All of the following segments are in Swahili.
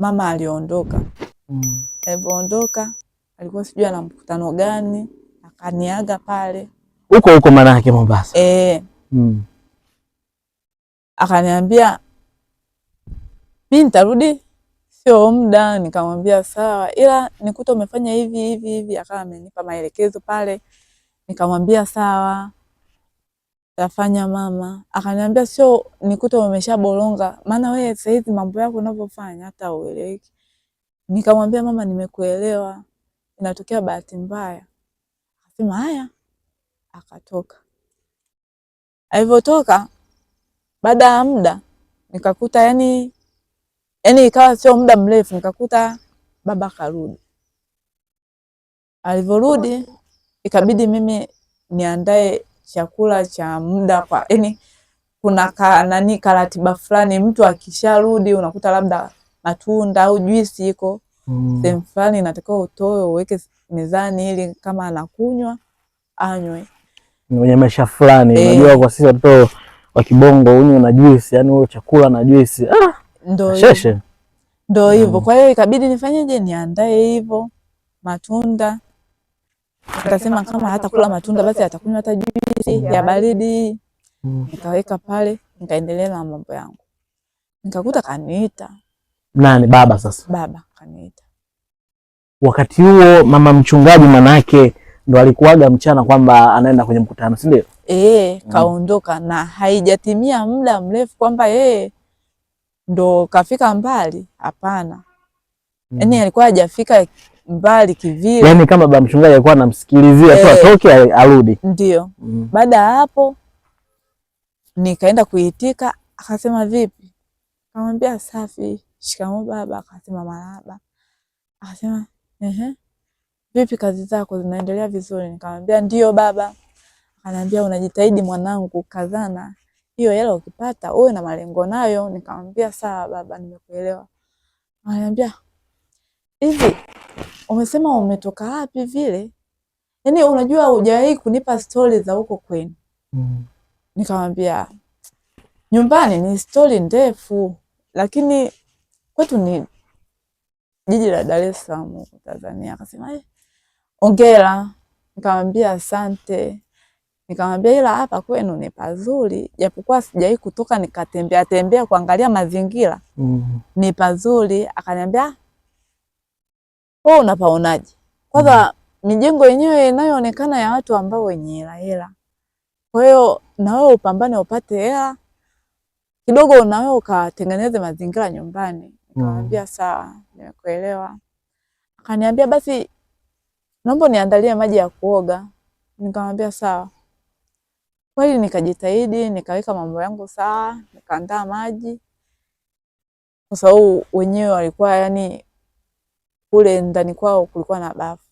mama aliondoka. Alipoondoka alikuwa sijui ana mkutano gani, akaniaga pale. Huko maana yake Mombasa. Akaniambia mimi nitarudi sio muda, nikamwambia sawa, ila nikuta umefanya hivi. Akawa amenipa maelekezo pale, nikamwambia sawa, tafanya mama. Akaniambia sio nikuta umeshabolonga, maana wewe sasa hivi mambo yako unavyofanya hata ueleweki. Nikamwambia mama, nimekuelewa, inatokea bahati mbaya. Akasema haya, akatoka. Alivyotoka baada ya muda nikakuta yani ikawa sio muda mrefu nikakuta baba karudi. Alivyorudi ikabidi mimi niandae chakula cha muda kwa kuna karatiba fulani, mtu akisharudi unakuta labda matunda au juisi iko sehemu fulani inatakiwa utoe uweke mezani ili kama anakunywa anywe. Mwenye maisha fulani unajua kwa sisi watoto wa Kibongo unywe na juisi, yani wewe chakula na juisi ndio hivyo. Kwa hiyo ikabidi nifanyeje, niandae hivyo matunda. Nikasema kama hata kula matunda basi atakunywa hata juisi ya baridi. Nikaweka pale, nikaendelea na mambo yangu. Nikakuta kaniita. Nani? Baba. Sasa baba kaniita. Wakati huo mama mchungaji manake ndo alikuaga mchana kwamba anaenda kwenye mkutano, si ndio? Kaondoka na haijatimia muda mrefu kwamba ndo kafika mbali, hapana. Yaani alikuwa hajafika mbali kivile. Yaani kama baba mchungaji alikuwa anamsikilizia tu atoke arudi. Ndio. Baada ya hapo nikaenda kuitika, akasema vipi? Akamwambia safi. Shikamoo baba. Akasema marahaba. Akasema vipi kazi zako zinaendelea vizuri? Nikamwambia ndio baba. Ananiambia unajitahidi mwanangu, kazana. Hiyo hela ukipata uwe na malengo nayo. Nikamwambia sawa baba, nimekuelewa. Ananiambia hivi umesema umetoka wapi vile? Yaani unajua hujawahi kunipa story za huko kwenu. Nikamwambia nyumbani ni story ndefu, lakini kwetu ni jiji la Dar es Salaam Tanzania. Akasema ongera. Nikamwambia asante. Nikamwambia ila hapa kwenu ni pazuri, japokuwa sijawahi kutoka nikatembea kuangalia mazingira. Ni pazuri. Akaniambia wewe unapaonaje? Kwanza mijengo yenyewe inayoonekana ya watu ambao wenye hela. Kwa hiyo na wewe upambane upate hela kidogo, na wewe ukatengeneze mazingira nyumbani. Nikamwambia sawa, nimekuelewa. Akaniambia basi naomba niandalie maji ya kuoga. Nikamwambia sawa. Kwa hiyo nikajitahidi, nikaweka mambo yangu sawa, nikaandaa maji. Kwa sababu wenyewe walikuwa yani kule ndani kwao kulikuwa na bafu.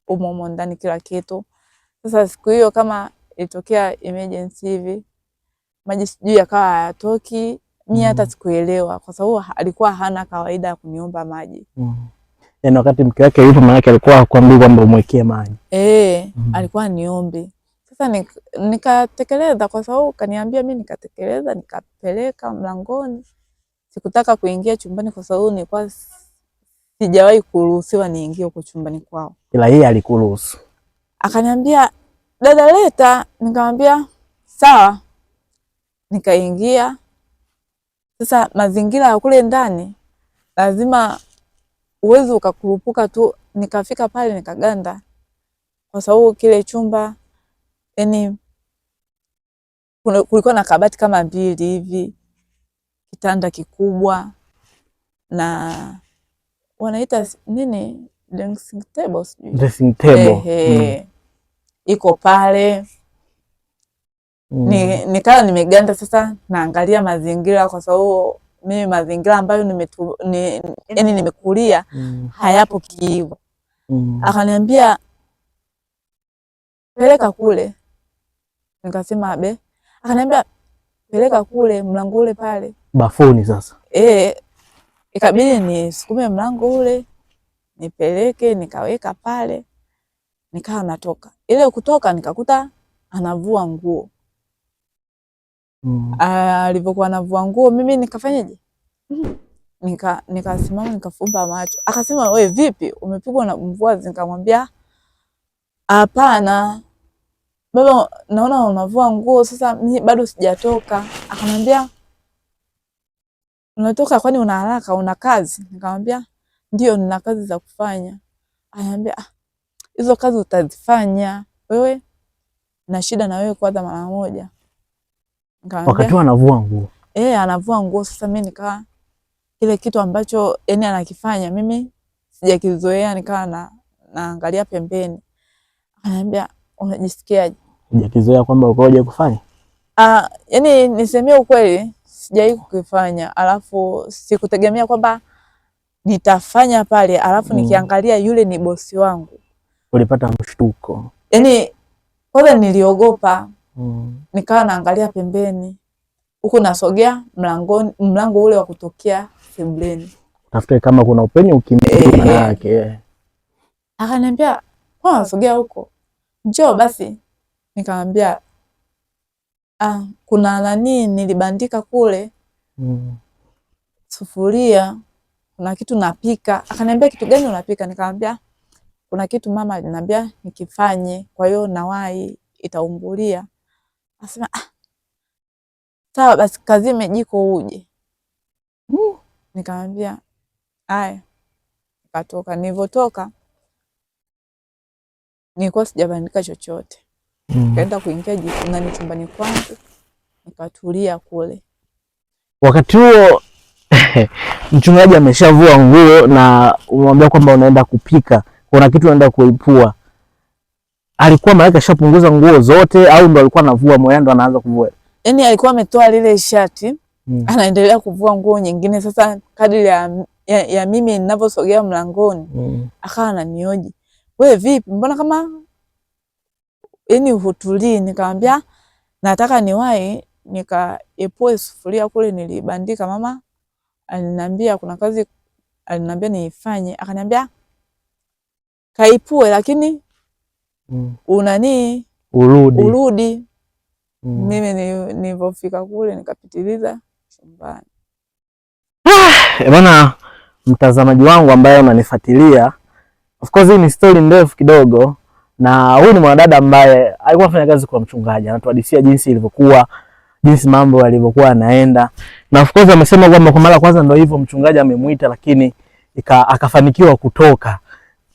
Umo ndani kila kitu. Sasa siku hiyo kama ilitokea emergency hivi, maji sijui yakawa hayatoki, mimi hata sikuelewa kwa sababu alikuwa hana kawaida ya kuniomba maji. Yaani wakati mke wake yupo maana yake alikuwa hakuambii kwamba umwekee maji. Alikuwa niombe. Sasa nikatekeleza kwa sababu kaniambia, mimi nikatekeleza, nikapeleka mlangoni. Sikutaka kuingia chumbani kwa sababu nilikuwa sijawahi kuruhusiwa niingie huko chumbani kwao. Ila yeye alikuruhusu. Akaniambia dada leta, nikamwambia sawa. Nikaingia. Sasa mazingira ya kule ndani lazima uwezo ukakurupuka tu. Nikafika pale nikaganda kwa sababu kile chumba yani kulikuwa na kabati kama 2 hivi, kitanda kikubwa na wanaita nini, dressing table. Iko pale. Nikawa nimeganda sasa, naangalia mazingira kwa sababu mimi mazingira ambayo nimekulia hayapo kiivo. Akaniambia peleka kule. Nikasema abe. Akaniambia peleka kule mlango ule pale bafuni. Sasa ikabidi nisukume mlango ule nipeleke, nikaweka pale, nikawa natoka. Ile kutoka nikakuta anavua nguo. Alipokuwa anavua nguo mimi nikafanyaje? Nikasimama nikafumba macho. Akasema we vipi, umepigwa na mvua? Nikamwambia hapana baba, naona unavua nguo, sasa mimi bado sijatoka. Akanambia unatoka kwani una haraka, una kazi? Nikamwambia ndio, nina kazi za kufanya. Ananiambia hizo kazi utazifanya wewe, na shida na wewe kwanza mara moja. Wakati anavua nguo anavua nguo. Sasa mimi nikawa kile kitu ambacho yani anakifanya mimi sijakizoea, nikawa naangalia pembeni. Ananiambia unajisikiaje? Hujakizoea kwamba ukoje kufanya? Yani nisemee ukweli, sijai kukifanya, alafu sikutegemea kwamba nitafanya pale, alafu nikiangalia yule ni bosi wangu. Ulipata mshtuko? Yani kwanza niliogopa. Nikawa naangalia pembeni huku, nasogea mlango ule wa kutokea sebuleni, tafuta kama kuna upenyo ukimbie maana yake. Akaniambia kwa nasogea huko, njoo basi. Nikamwambia kuna nani nilibandika kule sufuria, kuna kitu napika. Akaniambia kitu gani unapika? Nikamwambia kuna kitu mama aliniambia nikifanye, kwa hiyo nawahi itaungulia. Asema sawa basi, kazime jiko uje. Nikamwambia haya, nikatoka. Nilivotoka nilikuwa sijabandika chochote. Kaenda kuingia jikoni chumbani kwangu, nikatulia kule. Wakati huo mchungaji ameshavua nguo na umwambia kwamba unaenda kupika, kuna kitu unaenda kuipua. Alikuwa maana kashapunguza nguo zote au ndo alikuwa anavua moyo ndo anaanza kuvua? Yani alikuwa ametoa lile shati, anaendelea kuvua nguo nyingine. Sasa kadri ya mimi ninavyosogea mlangoni, akawa ananioji, wewe vipi, mbona kama yani hutulii? Nikamwambia nataka niwahi nikaepue sufuria kule nilibandika, mama aliniambia kuna kazi aliniambia niifanye. Akaniambia kaipue, lakini urudi. Mimi nilipofika kule nikapitiliza chumbani. Bwana mtazamaji wangu ambaye unanifuatilia, of course hii ni story ndefu kidogo, na huyu ni mwanadada ambaye alikuwa anafanya kazi kwa mchungaji. Anatuhadithia jinsi ilivyokuwa, jinsi mambo yalivyokuwa yanaenda, na of course amesema kwamba kwa mara kwanza ndio hivyo mchungaji amemuita, lakini akafanikiwa kutoka.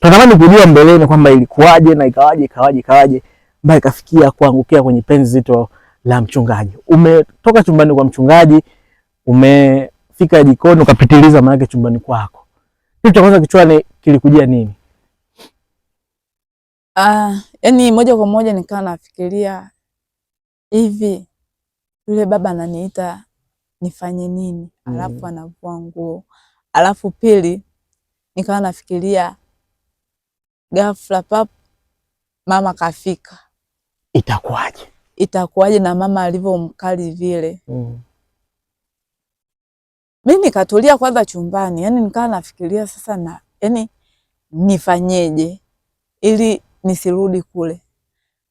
Tunatamani kujua mbeleni kwamba ilikuwaje na ikawaje mpaka ikafikia kuangukia kwenye penzi zito la mchungaji. Umetoka chumbani kwa mchungaji, umefika jikoni, ukapitiliza maana chumbani kwako. Kitu cha kwanza kichwani kilikujia nini? Yani moja kwa moja nikawa nafikiria hivi, yule baba ananiita nifanye nini? Alafu anavua nguo. Alafu pili nikawa nafikiria ghafla pap mama kafika, itakuwaje na mama alivyomkali vile. Mimi nikatulia kwanza chumbani, yani nikawa nafikiria sasa yani nifanyeje ili nisirudi kule.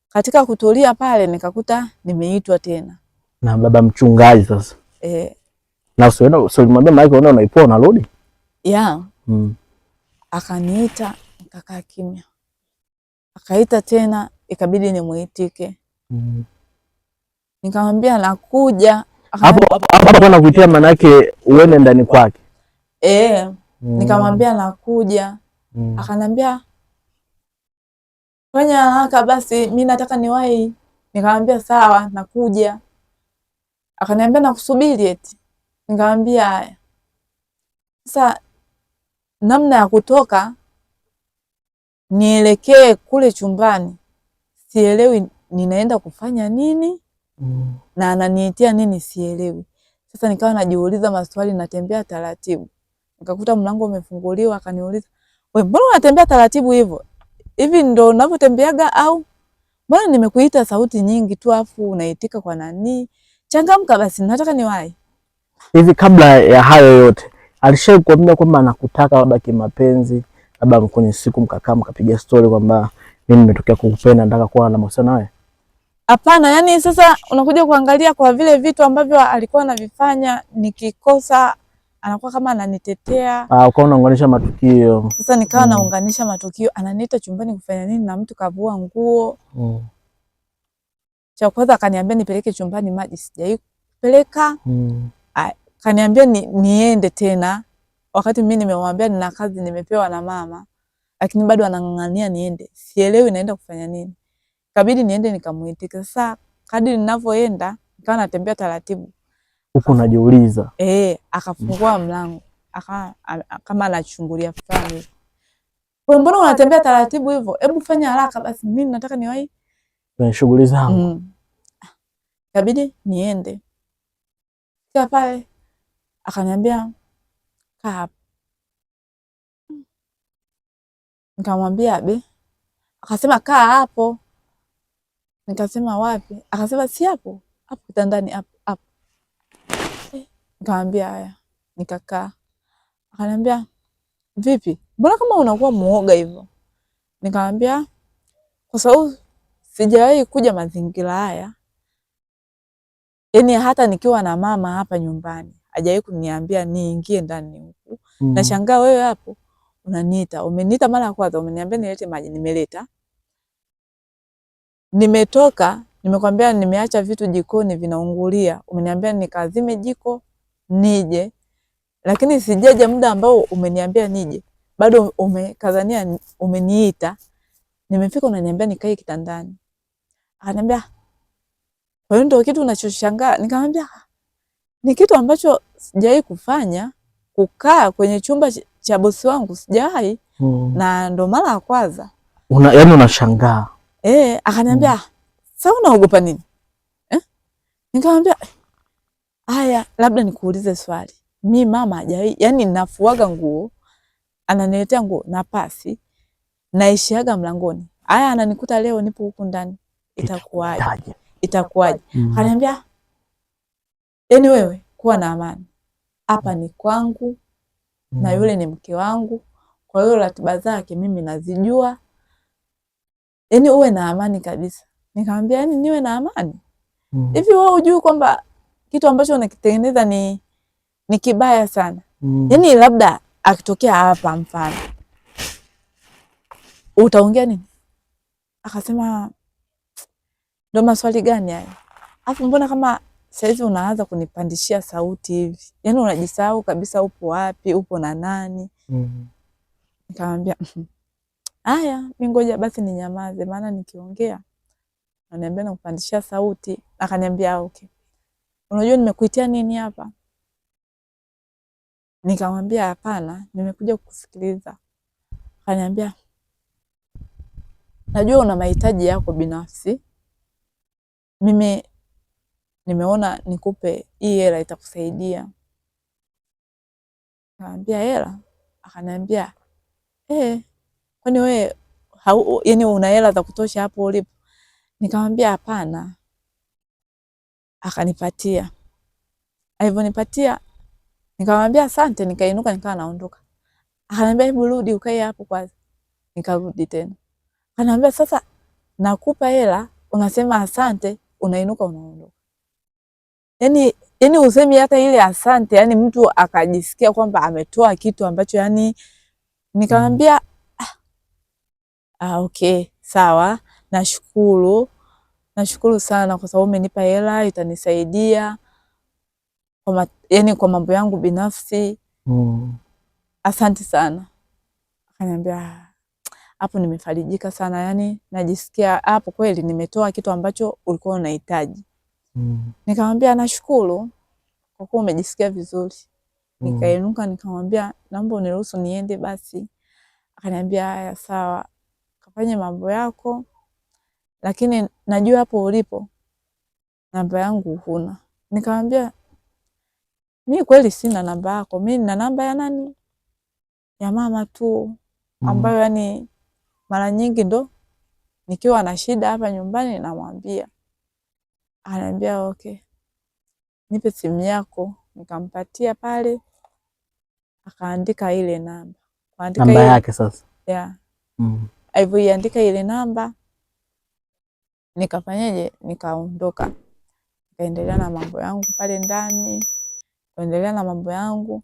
Katika kutulia pale nikakuta nimeitwa tena na baba mchungaji. Sasa na usimwambia maana unaipoa unarudi? Akaniita, nikakaa kimya. Akaita tena, ikabidi nimuitike. Nikamwambia nakuja. Hapo anakuitia maana yake uende ndani kwake? Nikamwambia nakuja. Akanambia fanya haraka basi, mimi nataka niwahi. Nikamwambia sawa, nakuja. Akaniambia nakusubiri eti. Nikamwambia haya. Sasa namna ya kutoka nielekee kule chumbani, sielewi ninaenda kufanya nini na ananiitia nini, sielewi. Sasa nikawa najiuliza maswali, natembea taratibu. Nikakuta mlango umefunguliwa, akaniuliza, "Wewe mbona unatembea taratibu hivyo? Hivi ndo unavyotembeaga au? Mbona nimekuita sauti nyingi tu afu unaitika kwa nani? Changamka basi, nataka niwahi." Hivi kabla ya hayo yote, alishawahi kuambia kwamba anakutaka labda kimapenzi, labda kwenye siku mkakaa mkapiga story kwamba mimi nimetokea kukupenda, nataka kuwa na mahusiano nawe? Hapana, yani sasa unakuja kuangalia kwa vile vitu ambavyo alikuwa anavifanya, nikikosa anakuwa kama ananitetea. Ukawa unaunganisha matukio. Sasa nikawa naunganisha matukio, ananiita chumbani kufanya nini na mtu kavua nguo. Cha kwanza akaniambia nipeleke chumbani maji, sijai kupeleka. Kaniambia niende tena, wakati mimi nimemwambia nina kazi nimepewa na mama, lakini bado anang'ang'ania niende. Sielewi naenda kufanya nini. Kabidi niende nikamuitika. Sasa kadri ninavyoenda nikawa natembea taratibu. Huko najiuliza. Akafungua mlango. Kama anachungulia fulani. Kwa mbona unatembea taratibu hivyo? Hebu fanya haraka basi, mimi nataka niwahi kwenye shughuli zangu. Kabidi niende. Kia pale akaniambia kaa hapa. Nikamwambia abe. Akasema kaa hapo. Nikasema wapi? Akasema si hapo. Hapo kitandani hapo. Nikamwambia haya. Nikakaa. Akaniambia vipi? Mbona kama unakuwa muoga hivyo? Nikamwambia kwa sababu sijawahi kuja mazingira haya. Yaani hata nikiwa na mama hapa nyumbani, hajawahi kuniambia niingie ndani huku. Nashangaa wewe hapo unaniita. Umeniita mara ya kwanza, umeniambia nilete maji, nimeleta. Nimetoka, nimekwambia nimeacha vitu jikoni vinaungulia. Umeniambia nikazime jiko nije. Lakini sijaja muda ambao umeniambia nije. Bado umekazania umeniita. Nimefika unaniambia nikae kitandani. Akaniambia kwa hiyo ndio kitu unachoshangaa? Nikamwambia ni kitu ambacho sijawahi kufanya, kukaa kwenye chumba cha bosi wangu sijawahi. Na ndo mara ya kwanza. Yaani unashangaa. Akaniambia sasa unaogopa nini? Nikamwambia haya, labda nikuulize swali. Mimi mama hajawahi, yani nafuaga nguo, ananiletea nguo na pasi, naishiaga mlangoni. Haya ananikuta leo nipo huku ndani. Itakuwaje? Akaniambia yaani wewe kuwa na amani. Hapa ni kwangu na yule ni mke wangu. Kwa hiyo ratiba zake mimi nazijua. Yaani uwe na amani kabisa. Nikamwambia yaani niwe na amani? Hivi wewe hujui kwamba kitu ambacho unakitengeneza ni kibaya sana? Yaani labda akitokea hapa mfano, utaongea nini? Akasema ndo maswali gani haya? Afu mbona kama saizi unaanza kunipandishia sauti hivi? Yaani unajisahau kabisa upo wapi, upo na nani? Nikamwambia haya, mimi ngoja basi ninyamaze, maana nikiongea ananiambia nakupandishia sauti. Akaniambia okay. Unajua nimekuitia nini hapa? Nikamwambia hapana, nimekuja kukusikiliza. Akaniambia najua una mahitaji yako binafsi. Mimi nimeona nikupe hii hela itakusaidia. Nikamwambia hela? Akaniambia kwani wewe yaani una hela za kutosha hapo ulipo? Nikamwambia hapana. Akanipatia. Alivyonipatia nikamwambia asante, nikainuka nikawa naondoka. Akaniambia hebu rudi ukae hapo kwanza. Nikarudi tena. Akaniambia sasa nakupa hela, unasema asante, unainuka unaondoka. Yaani usemi hata ile asante, yani mtu akajisikia kwamba ametoa kitu ambacho yani. Nikamwambia okay, sawa, nashukuru sana kwa sababu umenipa hela itanisaidia kwa mambo yangu binafsi. Asante sana. Akaniambia hapo nimefarijika sana, yani najisikia hapo kweli nimetoa kitu ambacho ulikuwa unahitaji. Nikamwambia nashukuru kwa kuwa umejisikia vizuri. Nikainuka nikamwambia naomba uniruhusu niende basi. Akaniambia haya sawa, kafanye mambo yako, lakini najua hapo ulipo namba yangu huna. Nikamwambia mimi kweli sina namba yako, mimi nina namba ya nani? Ya mama tu, ambayo yani mara nyingi ndo nikiwa na shida hapa nyumbani namwambia. Ananiambia okay, nipe simu yako. Nikampatia pale, akaandika ile namba. Namba yake sasa? Yeah. Alivyoiandika ile namba, nikafanyaje? Nikaondoka. Nikaendelea na mambo yangu pale ndani. Kuendelea na mambo yangu.